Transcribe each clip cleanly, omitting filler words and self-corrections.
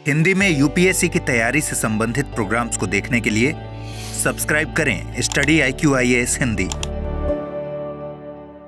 हिंदी में यूपीएससी की तैयारी से संबंधित प्रोग्राम्स को देखने के लिए सब्सक्राइब करें स्टडी IQIAS हिंदी।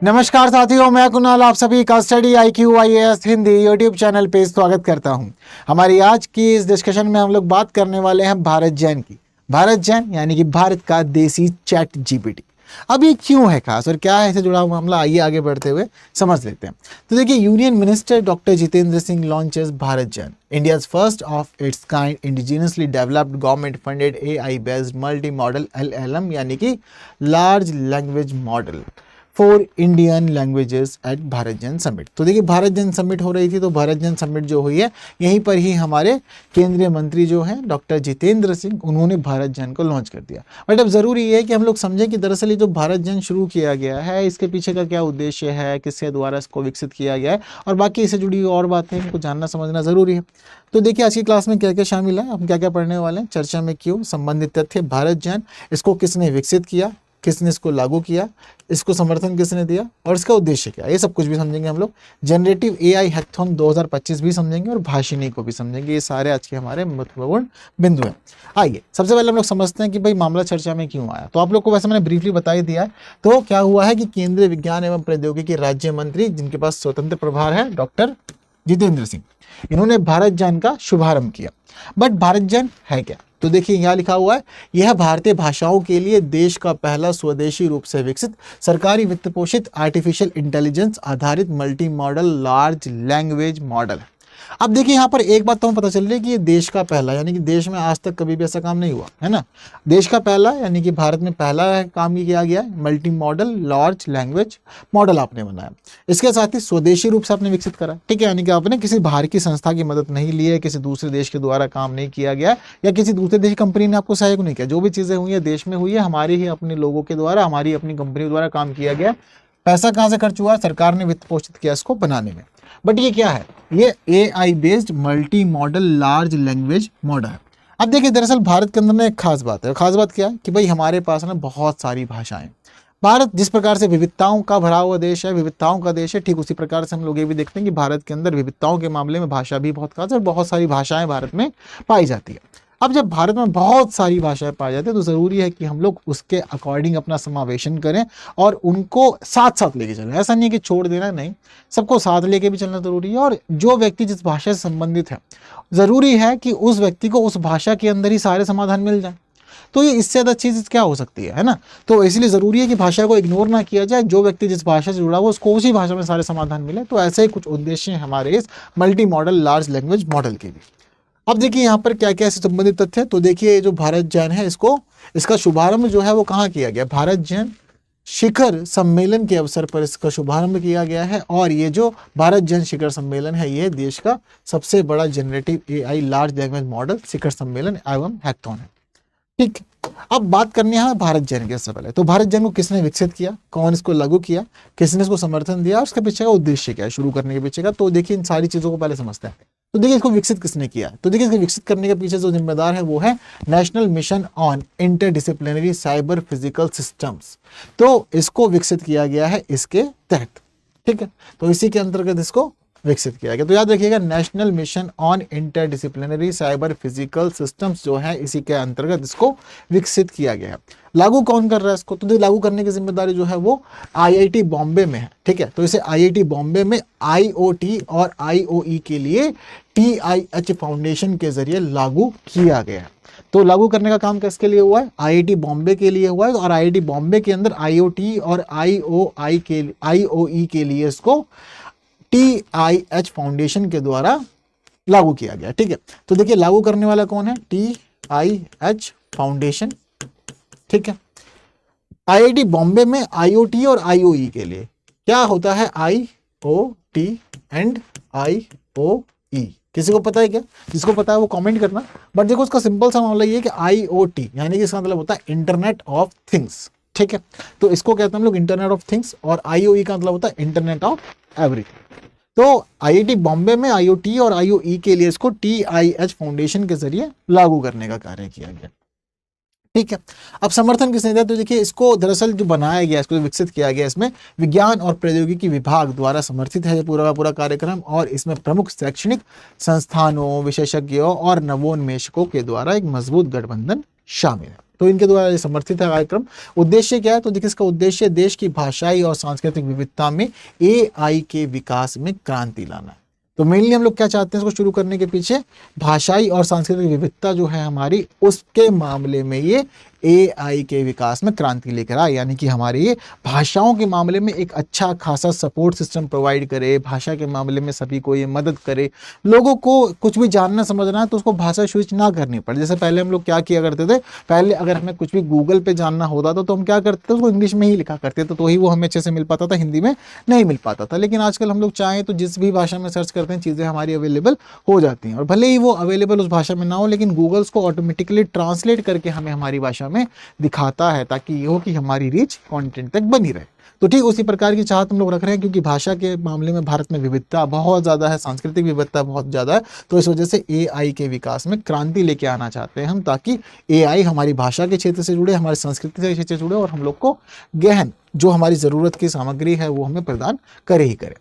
नमस्कार साथियों, मैं कुणाल आप सभी का study IQIAS Hindi YouTube channel पे स्वागत करता हूं। हमारी आज की इस डिस्कशन में हम लोग बात करने वाले हैं भारत जैन की। भारत जैन यानी कि भारत का देसी चैट जीपीटी। अब ये क्यों है खास और क्या है इससे जुड़ा हुआ मामला, आइए आगे बढ़ते हुए समझ लेते हैं। तो देखिए, union minister doctor Jitendra Singh launches Bharat Gen, India's first of its kind indigenously developed government funded AI based multi modal LLM यानी कि large language model for Indian languages at Bharat Gen summit. तो देखिए, भारत जैन समिट हो रही थी, तो भारत जैन समिट जो हुई है यहीं पर ही हमारे केंद्रीय मंत्री जो हैं डॉक्टर जितेंद्र सिंह, उन्होंने भारत जैन को लॉन्च कर दिया। बट अब जरूरी है कि हम लोग समझें कि दरअसल ये जो भारत जैन शुरू किया गया है, इसके पीछे का क्या उद्देश्य है, किसके द्वारा इसको विकसित किया गया है और बाकी इससे जुड़ी हुई और बातें इनको जानना समझना जरूरी है। तो देखिए, आज की क्लास में क्या क्या शामिल है, हम क्या क्या पढ़ने वाले हैं, चर्चा में क्यों, संबंधित तथ्य, भारत जैन, इसको किसने विकसित किया, किसने इसको लागू किया, इसको समर्थन किसने दिया और इसका उद्देश्य क्या है, ये सब कुछ भी समझेंगे हम लोग। जनरेटिव AI हैकाथॉन 2025 भी समझेंगे और भाषिणी को भी समझेंगे। ये सारे आज के हमारे महत्वपूर्ण बिंदु हैं। आइए सबसे पहले हम लोग समझते हैं कि भाई मामला चर्चा में क्यों आया। तो आप लोग को वैसे मैंने ब्रीफली बता ही दिया है। तो क्या हुआ है कि केंद्रीय विज्ञान एवं प्रौद्योगिकी राज्य मंत्री, जिनके पास स्वतंत्र प्रभार है, डॉक्टर जितेंद्र सिंह, इन्होंने भारत जैन का शुभारंभ किया। बट भारत जैन है क्या? तो देखिए, यहाँ लिखा हुआ है, यह भारतीय भाषाओं के लिए देश का पहला स्वदेशी रूप से विकसित सरकारी वित्त पोषित आर्टिफिशियल इंटेलिजेंस आधारित multi modal large language model है। अब देखिए, यहाँ पर एक बात तो हमें पता चल रही है कि ये देश का पहला, यानी कि देश में आज तक कभी भी ऐसा काम नहीं हुआ है ना। देश का पहला यानी कि भारत में पहला काम किया गया है, multi modal large language model आपने बनाया। इसके साथ ही स्वदेशी रूप से आपने विकसित करा, ठीक है, यानी कि आपने किसी बाहर की संस्था की मदद नहीं ली है, किसी दूसरे देश के द्वारा काम नहीं किया गया या किसी दूसरे देश की कंपनी ने आपको सहयोग नहीं किया। जो भी चीजें हुई है देश में हुई है, हमारे ही अपने लोगों के द्वारा, हमारी अपनी कंपनी द्वारा काम किया गया। पैसा कहाँ से खर्च हुआ? सरकार ने वित्त पोषित किया इसको बनाने में। बट ये क्या है? ये AI based multi model large language model है। अब देखिए, दरअसल भारत के अंदर ना एक खास बात है। खास बात क्या है कि भाई हमारे पास ना बहुत सारी भाषाएं। भारत जिस प्रकार से विविधताओं का भरा हुआ देश है, विविधताओं का देश है, ठीक उसी प्रकार से हम लोग ये भी देखते हैं कि भारत के अंदर विविधताओं के मामले में भाषा भी बहुत खास है और बहुत सारी भाषाएं भारत में पाई जाती है। अब जब भारत में बहुत सारी भाषाएं पाई जाती है तो ज़रूरी है कि हम लोग उसके अकॉर्डिंग अपना समावेशन करें और उनको साथ साथ लेके चलें। ऐसा नहीं है कि छोड़ देना, नहीं, सबको साथ लेके भी चलना ज़रूरी है। और जो व्यक्ति जिस भाषा से संबंधित है, ज़रूरी है कि उस व्यक्ति को उस भाषा के अंदर ही सारे समाधान मिल जाए। तो ये इससे ज़्यादा चीज़ क्या हो सकती है ना। तो इसलिए ज़रूरी है कि भाषा को इग्नोर ना किया जाए। जो व्यक्ति जिस भाषा से जुड़ा हो उसको उसी भाषा में सारे समाधान मिले। तो ऐसे ही कुछ उद्देश्य हैं हमारे इस multi modal large language model के भी। अब देखिए, यहाँ पर क्या क्या इससे संबंधित तथ्य है। तो देखिए, जो भारत जैन है, इसका शुभारंभ जो है वो कहाँ किया गया? भारत जैन शिखर सम्मेलन के अवसर पर इसका शुभारंभ किया गया है। और ये जो भारत जैन शिखर सम्मेलन है, ये देश का सबसे बड़ा generative AI large language model शिखर सम्मेलन एवं हैकाथॉन है। ठीक, अब बात करनी है भारत जैन के। सबसे पहले तो भारत जैन को किसने विकसित किया, कौन इसको लागू किया, किसने इसको समर्थन दिया और उसके पीछे का उद्देश्य क्या है शुरू करने के पीछे का। तो देखिए, इन सारी चीजों को पहले समझते हैं। तो देखिए, इसको विकसित किसने किया? तो देखिए, इसको विकसित करने के पीछे जो जिम्मेदार है वो है national mission on interdisciplinary cyber physical systems. तो इसको विकसित किया गया है इसके तहत, ठीक है। तो इसी के अंतर्गत इसको विकसित किया गया। तो याद रखिएगा, national mission on interdisciplinary cyber physical systems जो है, इसी के अंतर्गत इसको विकसित किया गया है। लागू कौन कर रहा है इसको? तो लागू करने की जिम्मेदारी जो है वो IIT बॉम्बे में है, ठीक है। तो इसे IIT बॉम्बे में IoT और IOE के लिए TIH फाउंडेशन के जरिए लागू किया गया है। तो लागू करने का काम किसके लिए हुआ है? IIT बॉम्बे के लिए हुआ है। और IIT बॉम्बे के अंदर IoT और IOE के लिए इसको TIH फाउंडेशन के द्वारा लागू किया गया, ठीक है। तो देखिए, लागू करने वाला कौन है? TIH फाउंडेशन, ठीक है। IIT बॉम्बे में IoT और IOE के लिए क्या होता है? IoT and IOE। किसी को पता है क्या? जिसको पता है वो कमेंट करना। बट देखो, उसका सिंपल सा मामला ये है कि IoT यानी कि इसका मतलब होता है इंटरनेट ऑफ थिंग्स, ठीक है। तो इसको कहते हैं हम लोग इंटरनेट ऑफ थिंग्स। और IOE का मतलब होता है इंटरनेट ऑफ एवरीथिंग। तो IIT बॉम्बे में IoT और IOE के लिए इसको TIH फाउंडेशन के जरिए लागू करने का कार्य किया गया। ठीक है। अब समर्थन किसने दिया? तो देखिए, इसको दरअसल जो बनाया गया, इसको विकसित किया गया, इसमें विज्ञान और प्रौद्योगिकी विभाग द्वारा समर्थित है ये पूरा का पूरा कार्यक्रम, और इसमें प्रमुख शैक्षणिक संस्थानों, विशेषज्ञों और नवोन्मेषकों के द्वारा एक मजबूत गठबंधन शामिल है। तो इनके द्वारा ये समर्थित है कार्यक्रम। उद्देश्य क्या है? तो देखिए, इसका उद्देश्य देश की भाषाई और सांस्कृतिक विविधता में AI के विकास में क्रांति लाना है। तो मेनली हम लोग क्या चाहते हैं इसको शुरू करने के पीछे? भाषाई और सांस्कृतिक विविधता जो है हमारी, उसके मामले में ये AI के विकास में क्रांति लेकर आए, यानी कि हमारे ये भाषाओं के मामले में एक अच्छा खासा सपोर्ट सिस्टम प्रोवाइड करे, भाषा के मामले में सभी को ये मदद करे, लोगों को कुछ भी जानना समझना है तो उसको भाषा स्विच ना करनी पड़े। जैसे पहले हम लोग क्या किया करते थे, पहले अगर हमें कुछ भी गूगल पे जानना होता था तो हम क्या करते थे, उसको इंग्लिश में ही लिखा करते थे, तो ही वो हमें अच्छे से मिल पाता था, हिंदी में नहीं मिल पाता था। लेकिन आजकल हम लोग चाहें तो जिस भी भाषा में सर्च करते हैं चीज़ें हमारी अवेलेबल हो जाती हैं, और भले ही वो अवेलेबल उस भाषा में ना हो, लेकिन गूगल उसको ऑटोमेटिकली ट्रांसलेट करके हमें हमारी भाषा में दिखाता है, ताकि ये हो कि हमारी रीच कंटेंट तक बनी रहे। तो ठीक उसी प्रकार की चाहत हम लोग रख रहे हैं, क्योंकि भाषा के मामले में भारत में विविधता बहुत ज़्यादा है, सांस्कृतिक विविधता बहुत ज़्यादा है, तो इस वजह से AI के विकास में क्रांति लेके आना चाहते हैं हम, ताकि AI हमारी भाषा के क्षेत्र से जुड़े, हमारी संस्कृति के क्षेत्र से जुड़े, और हम लोग को गहन जो हमारी ज़रूरत की सामग्री है वो हमें प्रदान करे ही करे।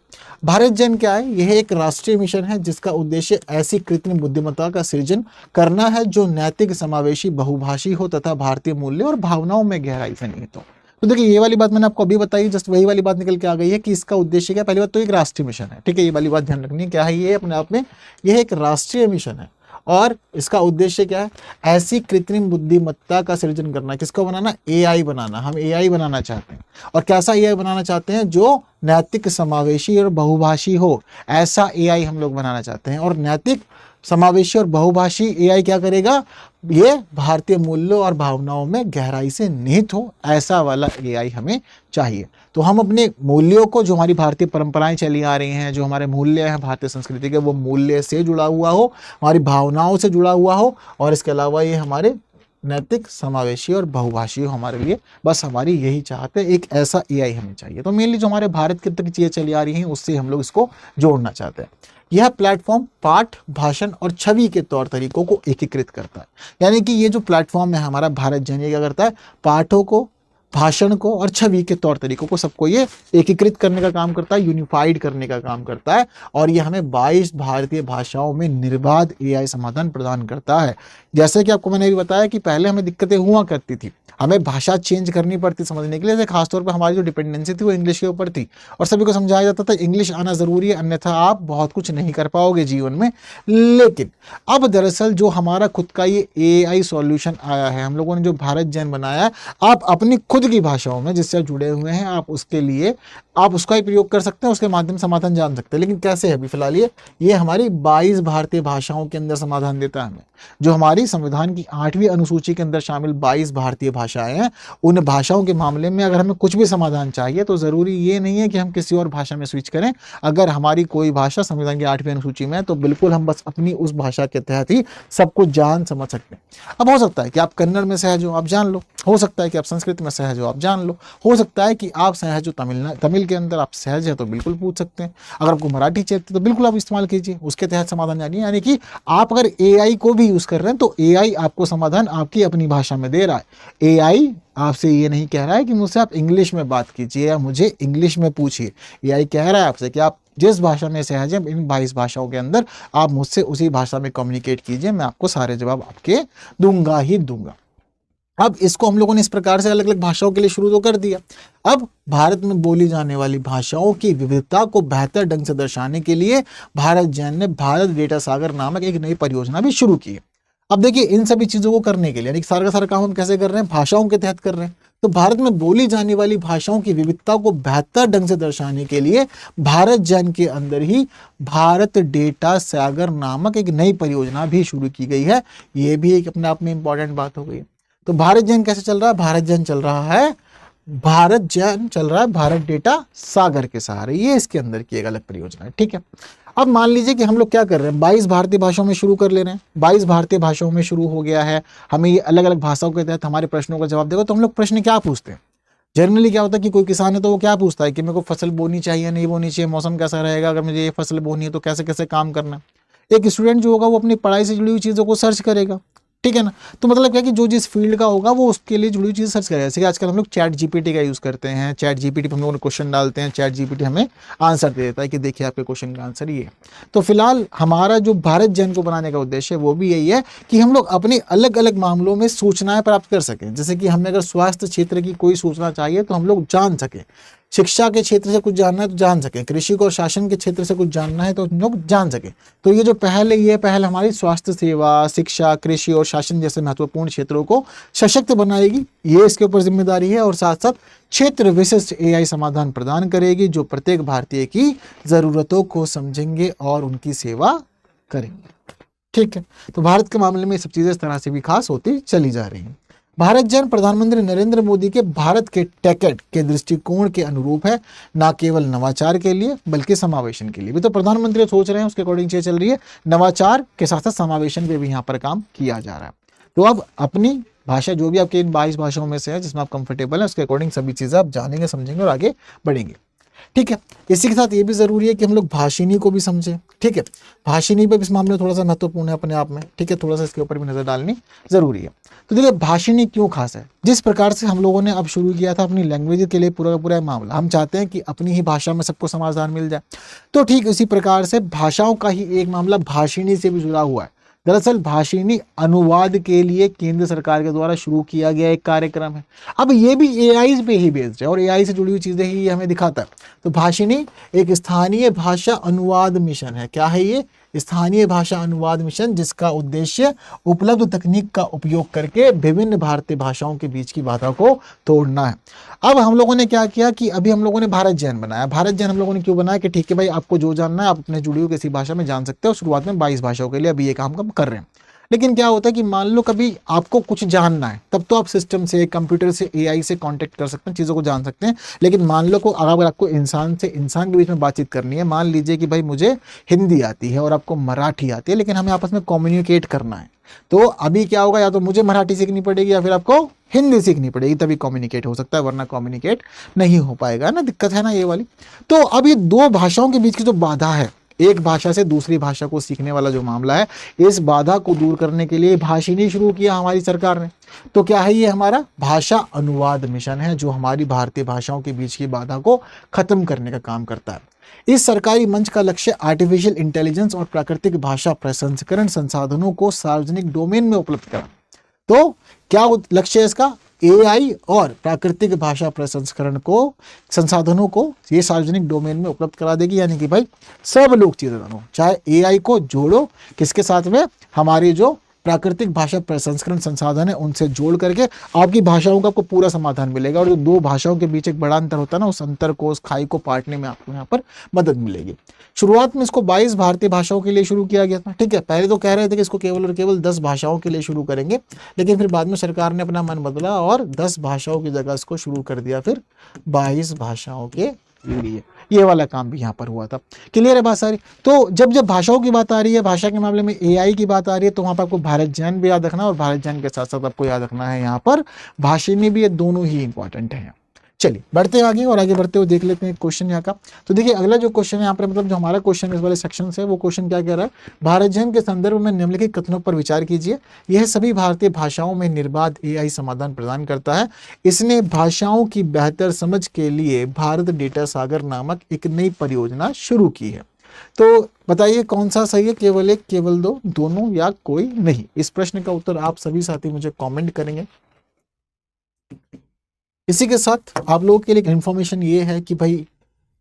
भारत जन क्या है? यह एक राष्ट्रीय मिशन है जिसका उद्देश्य ऐसी कृत्रिम बुद्धिमत्ता का सृजन करना है जो नैतिक, समावेशी, बहुभाषी हो तथा भारतीय मूल्य और भावनाओं में गहराई से निहित हो। तो देखिए, ये वाली बात मैंने आपको अभी बताई, जस्ट वही वाली बात निकल के आ गई है कि इसका उद्देश्य क्या? पहली बात तो एक राष्ट्रीय मिशन है, ठीक है, ये वाली बात ध्यान रखनी है। क्या है ये? अपने आप में यह एक राष्ट्रीय मिशन है, और इसका उद्देश्य क्या है? ऐसी कृत्रिम बुद्धिमत्ता का सृजन करना। किसको बनाना? AI बनाना। हम AI बनाना चाहते हैं, और कैसा AI बनाना चाहते हैं? जो नैतिक, समावेशी और बहुभाषी हो, ऐसा AI हम लोग बनाना चाहते हैं। और नैतिक, समावेशी और बहुभाषी AI क्या करेगा? ये भारतीय मूल्यों और भावनाओं में गहराई से निहित हो, ऐसा वाला AI हमें चाहिए। तो हम अपने मूल्यों को, जो हमारी भारतीय परंपराएं चली आ रही हैं, जो हमारे मूल्य हैं भारतीय संस्कृति के, वो मूल्य से जुड़ा हुआ हो, हमारी भावनाओं से जुड़ा हुआ हो, और इसके अलावा ये हमारे नैतिक, समावेशी और बहुभाषी हो हमारे लिए। बस हमारी यही चाहते हैं, एक ऐसा AI हमें चाहिए। तो मेनली जो हमारे भारत की तक चीज़ें चली आ रही हैं उससे हम लोग इसको जोड़ना चाहते हैं। यह प्लेटफॉर्म पाठ, भाषण और छवि के तौर तरीकों को एकीकृत करता है। यानी कि ये जो प्लेटफॉर्म है हमारा भारत जन, ये क्या करता है? पाठों को, भाषण को और छवि के तौर तरीकों को, सबको ये एकीकृत करने का काम करता है, यूनिफाइड करने का काम करता है, और ये हमें 22 भारतीय भाषाओं में निर्बाध AI समाधान प्रदान करता है। जैसे कि आपको मैंने भी बताया कि पहले हमें दिक्कतें हुआ करती थी, हमें भाषा चेंज करनी पड़ती समझने के लिए। जैसे खासतौर पर हमारी जो डिपेंडेंसी थी वो इंग्लिश के ऊपर थी, और सभी को समझाया जाता था इंग्लिश आना ज़रूरी है, अन्यथा आप बहुत कुछ नहीं कर पाओगे जीवन में। लेकिन अब दरअसल जो हमारा खुद का ये AI सॉल्यूशन आया है, हम लोगों ने जो भारत जन बनाया है, आप अपनी खुद की भाषाओं में जिससे जुड़े हुए हैं, आप उसके लिए आप उसका ही प्रयोग कर सकते हैं, उसके माध्यम से समाधान जान सकते हैं। लेकिन कैसे है? अभी फिलहाल ये हमारी 22 भारतीय भाषाओं के अंदर समाधान देता है हमें। जो हमारी संविधान की 8वीं अनुसूची के अंदर शामिल 22 भारतीय भाषाएं हैं, उन भाषाओं के मामले में अगर हमें कुछ भी समाधान चाहिए तो ज़रूरी ये नहीं है कि हम किसी और भाषा में स्विच करें। अगर हमारी कोई भाषा संविधान की 8वीं अनुसूची में है तो बिल्कुल हम बस अपनी उस भाषा के तहत ही सब कुछ जान समझ सकते हैं। अब हो सकता है कि आप कन्नड़ में सहज हो, आप जान लो, हो सकता है कि आप संस्कृत में सहज हो, आप जान लो, हो सकता है कि आप सहज हो तमिल के अंदर आप सहज है तो बिल्कुल पूछ सकते हैं। अगर आपको मराठी चाहिए तो बिल्कुल आप इस्तेमाल कीजिए, उसके तहत समाधान जानिए। यानी कि आप अगर AI को भी यूज़ कर रहे हैं तो AI आपको समाधान आपकी अपनी भाषा में दे रहा है। AI आपसे ये नहीं कह रहा है कि मुझसे आप इंग्लिश में बात कीजिए या मुझे इंग्लिश में पूछिए। AI कह रहा है आपसे कि आप जिस भाषा में सहज हैं, इन 22 भाषाओं के अंदर आप मुझसे उसी भाषा में कम्युनिकेट कीजिए, मैं आपको सारे जवाब आपके दूंगा ही दूंगा। अब इसको हम लोगों ने इस प्रकार से अलग अलग भाषाओं के लिए शुरू तो कर दिया। अब भारत में बोली जाने वाली भाषाओं की विविधता को बेहतर ढंग से दर्शाने के लिए भारत जैन ने भारत डेटा सागर नामक एक नई परियोजना भी शुरू की है। अब देखिए, इन सभी चीज़ों को करने के लिए, यानी सारा का सारा काम हम कैसे कर रहे हैं? भाषाओं के तहत कर रहे हैं। तो भारत में बोली जाने वाली भाषाओं की विविधता को बेहतर ढंग से दर्शाने के लिए भारत जैन के अंदर ही भारत डेटा सागर नामक एक नई परियोजना भी शुरू की गई है। ये भी एक अपने आप में इंपॉर्टेंट बात हो गई। तो भारत जैन कैसे चल रहा है? भारत जैन चल रहा है भारत डेटा सागर के सहारे। ये इसके अंदर की एक अलग परियोजना है, ठीक है। अब मान लीजिए कि हम लोग क्या कर रहे हैं, 22 भारतीय भाषाओं में शुरू कर ले रहे हैं। 22 भारतीय भाषाओं में शुरू हो गया है, हमें ये अलग अलग भाषाओं के तहत हमारे प्रश्नों का जवाब देगा। तो हम लोग प्रश्न क्या पूछते हैं? जनरली क्या होता है कि कोई किसान है तो वो क्या पूछता है कि मेरे को फसल बोनी चाहिए नहीं बोनी चाहिए, मौसम कैसा रहेगा, अगर मुझे ये फसल बोनी है तो कैसे कैसे काम करना है। एक स्टूडेंट जो होगा वो अपनी पढ़ाई से जुड़ी हुई चीज़ों को सर्च करेगा, ठीक है ना। तो मतलब क्या है कि जो जिस फील्ड का होगा वो उसके लिए जुड़ी हुई चीज़ सर्च करेगा। जैसे कि आजकल हम लोग चैट जीपीटी का यूज़ करते हैं, चैट जीपीटी पर हम लोग क्वेश्चन डालते हैं, चैट जीपीटी हमें आंसर दे देता है कि देखिए आपके क्वेश्चन का आंसर ये है। तो फिलहाल हमारा जो भारत जन को बनाने का उद्देश्य है वो भी यही है कि हम लोग अपने अलग अलग मामलों में सूचनाएं प्राप्त कर सकें। जैसे कि हमें अगर स्वास्थ्य क्षेत्र की कोई सूचना चाहिए तो हम लोग जान सकें, शिक्षा के क्षेत्र से कुछ जानना है तो जान सकें, कृषि और शासन के क्षेत्र से कुछ जानना है तो हम लोग जान सकें। तो ये जो पहल है ये पहल हमारी स्वास्थ्य सेवा, शिक्षा, कृषि और शासन जैसे महत्वपूर्ण क्षेत्रों को सशक्त बनाएगी, ये इसके ऊपर जिम्मेदारी है। और साथ साथ क्षेत्र विशिष्ट एआई समाधान प्रदान करेगी जो प्रत्येक भारतीय की जरूरतों को समझेंगे और उनकी सेवा करेंगे। ठीक है, तो भारत के मामले में ये सब चीजें इस तरह से भी खास होती चली जा रही हैं। भारत जन प्रधानमंत्री नरेंद्र मोदी के भारत के टेकेड के दृष्टिकोण के अनुरूप है, ना केवल नवाचार के लिए बल्कि समावेशन के लिए भी। तो प्रधानमंत्री सोच रहे हैं उसके अकॉर्डिंग चीज चल रही है, नवाचार के साथ साथ समावेशन पे भी यहाँ पर काम किया जा रहा है। तो अब अपनी भाषा जो भी आपके इन 22 भाषाओं में से है जिसमें आप कंफर्टेबल है उसके अकॉर्डिंग सभी चीजें आप जानेंगे, समझेंगे और आगे बढ़ेंगे। ठीक है, इसी के साथ ये भी जरूरी है कि हम लोग भाषिनी को भी समझें। ठीक है, भाषिनी भी इस मामले में थोड़ा सा महत्वपूर्ण है अपने आप में। ठीक है, थोड़ा सा इसके ऊपर भी नजर डालनी जरूरी है। तो देखिए भाषिनी क्यों खास है, जिस प्रकार से हम लोगों ने अब शुरू किया था अपनी लैंग्वेज के लिए पूरा का पूरा मामला, हम चाहते हैं कि अपनी ही भाषा में सबको समाधान मिल जाए। तो ठीक उसी प्रकार से भाषाओं का ही एक मामला भाषिनी से भी जुड़ा हुआ है। दरअसल भाषिनी अनुवाद के लिए केंद्र सरकार के द्वारा शुरू किया गया एक कार्यक्रम है। अब ये भी एआई पे ही बेस्ड है और एआई से जुड़ी हुई चीजें ही हमें दिखाता है। तो भाषिनी एक स्थानीय भाषा अनुवाद मिशन है। क्या है ये? स्थानीय भाषा अनुवाद मिशन, जिसका उद्देश्य उपलब्ध तकनीक का उपयोग करके विभिन्न भारतीय भाषाओं के बीच की बाधा को तोड़ना है। अब हम लोगों ने क्या किया कि अभी हम लोगों ने भारत जैन बनाया। भारत जैन हम लोगों ने क्यों बनाया कि ठीक है भाई, आपको जो जानना है आप अपने जुड़ी हुई किसी भाषा में जान सकते हो। शुरुआत में 22 भाषाओं के लिए अभी ये काम कर रहे हैं। लेकिन क्या होता है कि मान लो कभी आपको कुछ जानना है, तब तो आप सिस्टम से, कंप्यूटर से, एआई से कांटेक्ट कर सकते हैं, चीज़ों को जान सकते हैं। लेकिन मान लो को अगर आपको इंसान से इंसान के बीच में बातचीत करनी है, मान लीजिए कि भाई मुझे हिंदी आती है और आपको मराठी आती है, लेकिन हमें आपस में कम्युनिकेट करना है, तो अभी क्या होगा, या तो मुझे मराठी सीखनी पड़ेगी या फिर आपको हिंदी सीखनी पड़ेगी, तभी कम्युनिकेट हो सकता है, वरना कम्युनिकेट नहीं हो पाएगा ना। दिक्कत है ना ये वाली। तो अब ये दो भाषाओं के बीच की जो बाधा है, एक भाषा से दूसरी भाषा को सीखने वाला जो मामला है, इस बाधा को दूर करने के लिए भाषिनी शुरू किया हमारी सरकार ने। तो क्या है ये? हमारा भाषा अनुवाद मिशन है, जो हमारी भारतीय भाषाओं के बीच की बाधा को खत्म करने का काम करता है। इस सरकारी मंच का लक्ष्य आर्टिफिशियल इंटेलिजेंस और प्राकृतिक भाषा प्रसंस्करण संसाधनों को सार्वजनिक डोमेन में उपलब्ध कराना। तो क्या लक्ष्य है इसका? एआई और प्राकृतिक भाषा प्रसंस्करण को, संसाधनों को ये सार्वजनिक डोमेन में उपलब्ध करा देगी। यानी कि भाई सब लोग चीजें जानो, चाहे एआई को जोड़ो किसके साथ में, हमारी जो प्राकृतिक भाषा प्रसंस्करण संसाधन है उनसे जोड़ करके आपकी भाषाओं का आपको पूरा समाधान मिलेगा। और जो दो भाषाओं के बीच एक बड़ा अंतर होता है ना, उस अंतर को, उस खाई को पाटने में आपको यहाँ पर मदद मिलेगी। शुरुआत में इसको 22 भारतीय भाषाओं के लिए शुरू किया गया था। ठीक है, पहले तो कह रहे थे कि इसको केवल और केवल 10 भाषाओं के लिए शुरू करेंगे, लेकिन फिर बाद में सरकार ने अपना मन बदला और 10 भाषाओं की जगह इसको शुरू कर दिया फिर 22 भाषाओं के लिए। ये वाला काम भी यहाँ पर हुआ था। क्लियर है बात सारी? तो जब जब भाषाओं की बात आ रही है, भाषा के मामले में एआई की बात आ रही है, तो वहाँ पर आपको भारत जैन भी याद रखना, और भारत जैन के साथ साथ आपको याद रखना है यहाँ पर भाषिनी भी। ये दोनों ही इंपॉर्टेंट है। चलिए बढ़ते हैं आगे, और आगे बढ़ते हुए देख लेते हैं क्वेश्चन यहाँ का। तो देखिए अगला जो क्वेश्चन है यहाँ पर, मतलब जो हमारा क्वेश्चन इस वाले सेक्शन से, वो क्वेश्चन क्या कह रहा है? भारत जैन के संदर्भ में निम्नलिखित कथनों पर विचार कीजिए। यह सभी भारतीय भाषाओं में निर्बाध एआई समाधान प्रदान करता है। इसने भाषाओं की बेहतर समझ के लिए भारत डेटा सागर नामक एक नई परियोजना शुरू की है। तो बताइए कौन सा सही है? केवल एक, केवल दो, दोनों, या कोई नहीं? इस प्रश्न का उत्तर आप सभी साथी मुझे कमेंट करेंगे। इसी के साथ आप लोगों के लिए इन्फॉर्मेशन ये है कि भाई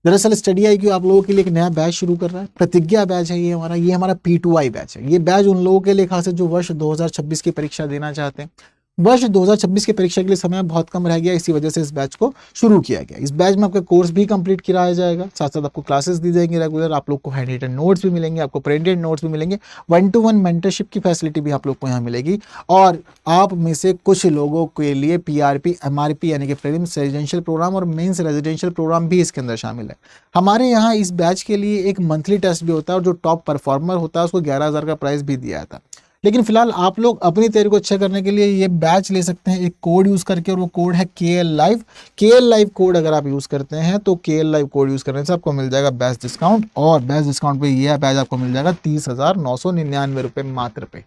दरअसल स्टडी IQ आप लोगों के लिए एक नया बैच शुरू कर रहा है। प्रतिज्ञा बैच है ये हमारा P2I बैच है। ये बैच उन लोगों के लिए खास है जो वर्ष 2026 की परीक्षा देना चाहते हैं। वर्ष 2026 की परीक्षा के लिए समय बहुत कम रह गया, इसी वजह से इस बैच को शुरू किया गया। इस बैच में आपका कोर्स भी कंप्लीट कराया जाएगा, साथ साथ आपको क्लासेस दी जाएंगी रेगुलर, आप लोग को हैंड रिटन नोट्स भी मिलेंगे, आपको प्रिंटेड नोट्स भी मिलेंगे, 1-to-1 मेंटरशिप की फैसिलिटी भी आप लोग को यहाँ मिलेगी। और आप में से कुछ लोगों के लिए PRP MRP यानी कि प्रीलिम्स रेजिडेंशियल प्रोग्राम और मेंस रेजिडेंशियल प्रोग्राम भी इसके अंदर शामिल है। हमारे यहाँ इस बैच के लिए एक मंथली टेस्ट भी होता है, और जो टॉप परफॉर्मर होता है उसको 11,000 का प्राइस भी दिया था। लेकिन फिलहाल आप लोग अपनी तैयारी को अच्छा करने के लिए ये बैच ले सकते हैं एक कोड यूज़ करके, और वो कोड है KL Live। KL Live code अगर आप यूज़ करते हैं तो KL Live कोड यूज़ करने से आपको मिल जाएगा बेस्ट डिस्काउंट, और बेस्ट डिस्काउंट पे ये बैच आपको मिल जाएगा 30,999 रुपये मात्र पे।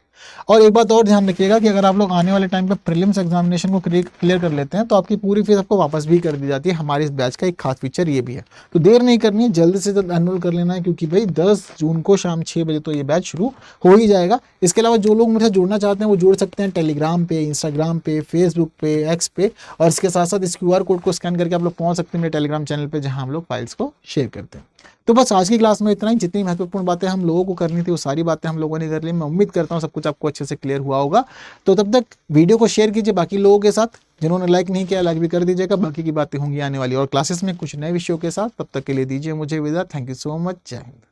और एक बात और ध्यान रखिएगा कि अगर आप लोग आने वाले टाइम पे प्रीलिम्स एग्जामिनेशन को क्लियर कर लेते हैं तो आपकी पूरी फीस आपको वापस भी कर दी जाती है। हमारे इस बैच का एक खास फीचर ये भी है, तो देर नहीं करनी है, जल्द से जल्द एनरोल कर लेना है, क्योंकि भाई 10 जून को शाम 6 बजे तो ये बैच शुरू हो ही जाएगा। इसके अलावा जो लोग मुझसे जुड़ना चाहते हैं वो जुड़ सकते हैं टेलीग्राम पे, इंस्टाग्राम पे, फेसबुक पे, एक्स पे, और इसके साथ साथ इस QR कोड को स्कैन करके आप लोग पहुंच सकते हैं मेरे टेलीग्राम चैनल पे, जहां हम लोग फाइल्स को शेयर करते हैं। तो बस आज की क्लास में इतना ही। जितनी महत्वपूर्ण बातें हम लोगों को करनी थी वो सारी बातें हम लोगों ने कर ली। मैं उम्मीद करता हूँ सब कुछ आपको अच्छे से क्लियर हुआ होगा। तो तब तक वीडियो को शेयर कीजिए बाकी लोगों के साथ, जिन्होंने लाइक नहीं किया लाइक भी कर दीजिएगा। बाकी की बातें होंगी आने वाली और क्लासेस में कुछ नए विषयों के साथ। तब तक के लिए दीजिए मुझे विदा। Thank you so much. जय हिंद।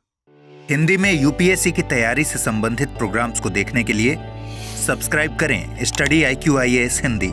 हिंदी में UPSC की तैयारी से संबंधित प्रोग्राम्स को देखने के लिए सब्सक्राइब करें स्टडी IQ IAS हिंदी।